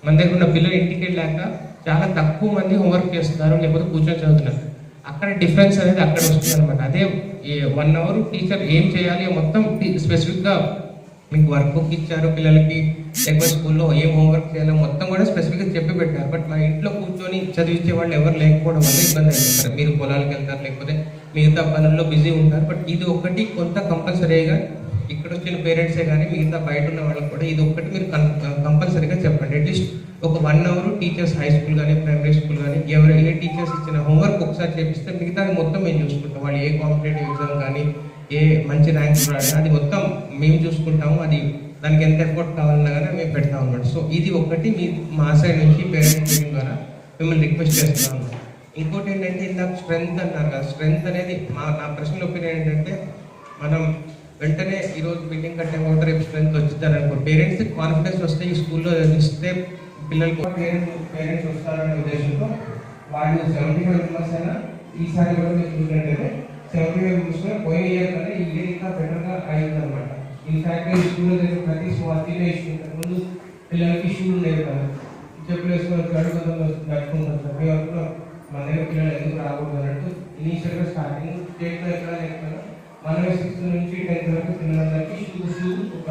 మన దగ్గర ఉన్న పిల్లలు ఇంటికి వెళ్ళాక చాలా తక్కువ మంది హోంవర్క్ చేస్తున్నారు, లేకపోతే కూర్చొని చదువుతున్నారు. అక్కడ డిఫరెన్స్ అనేది అక్కడ వస్తుంది అనమాట. అదే 1 అవర్ టీచర్ ఏం చేయాలి మొత్తం స్పెసిఫిక్గా మీకు వర్క్ బుక్ ఇచ్చారు పిల్లలకి, లేకపోతే స్కూల్లో ఏం హోంవర్క్ చేయాలో మొత్తం కూడా స్పెసిఫిక్గా చెప్పి పెట్టారు. బట్ మన ఇంట్లో కూర్చొని చదివించే వాళ్ళు ఎవరు లేకపోవడం వల్ల ఇబ్బంది అవుతుంది. మీరు పొలాలకు వెళ్తారు, లేకపోతే మిగతా పనుల్లో బిజీ ఉంటారు. బట్ ఇది ఒకటి కొంత కంపల్సరీగా ఇక్కడ వచ్చిన పేరెంట్సే కానీ మిగతా బయట ఉన్న వాళ్ళకి కూడా ఇది ఒక్కటి మీరు కంపల్సరీగా చెప్పండి. అట్లీస్ట్ ఒక 1 అవర్ టీచర్స్ హై స్కూల్ కానీ ప్రైమరీ స్కూల్ కానీ ఏ టీచర్స్ ఇచ్చిన హోంవర్క్ ఒకసారి చేపిస్తే మిగతాది మొత్తం మేము చూసుకుంటాం. వాళ్ళు ఏ కాంపిటేటివ్ ఎగ్జామ్ కానీ ఏ మంచి ర్యాంక్ రావాలి అది మొత్తం మేము చూసుకుంటాము. అది దానికి ఎంత ఎఫర్ట్ కావాలన్నా కానీ మేము పెడతాం అన్నమాట. సో ఇది ఒకటి మా సైడ్ నుంచి పేరెంట్స్ మీటింగ్ ద్వారా మిమ్మల్ని రిక్వెస్ట్ చేస్తాం అన్నమాట. ఇంకోటి ఏంటంటే ఇందాక స్ట్రెంగ్త్ అన్నారు కదా, స్ట్రెంగ్త్ అనేది నా పర్సనల్ ఒపీనియన్ ఏంటంటే మనం వెంటనే ఈరోజు బిల్డింగ్ కట్టే కూడా రేపు స్ట్రెంగ్త్ వచ్చిందని అనుకో, పేరెంట్స్ కాన్ఫిడెన్స్ వస్తే ఈ స్కూల్లో ఇస్తే పిల్లలకు పేరెంట్స్ వస్తారనే ఉద్దేశంతో వాళ్ళు 75 మెంబర్స్ అయినా ఈసారి కూడా మీరు చూసినట్టయితే 75 మెంబర్స్ పోయిన ఇయర్ కంటే ఈ ఇయర్ ఇంకా బెటర్గా అయింది అనమాట. ఇన్ఫాక్ట్ ఈ స్కూల్లో దగ్గర ప్రతి స్వాతిలో ఇచ్చుకుంటారు. ముందు పిల్లలకి షూలు లేవు కదా, చెప్పులు వేసుకొని గడుగుదలు గడుపుకుంటారు. మీ వరకు మన దగ్గర పిల్లలు ఎందుకు రాకూడదు అన్నట్టు ఇనీషియల్గా స్టార్టింగ్ స్టేట్లో ఎక్కడ లేకపోయినా మనమే 6th నుంచి 10th వరకు పిల్లలందరికీ షూ ఒక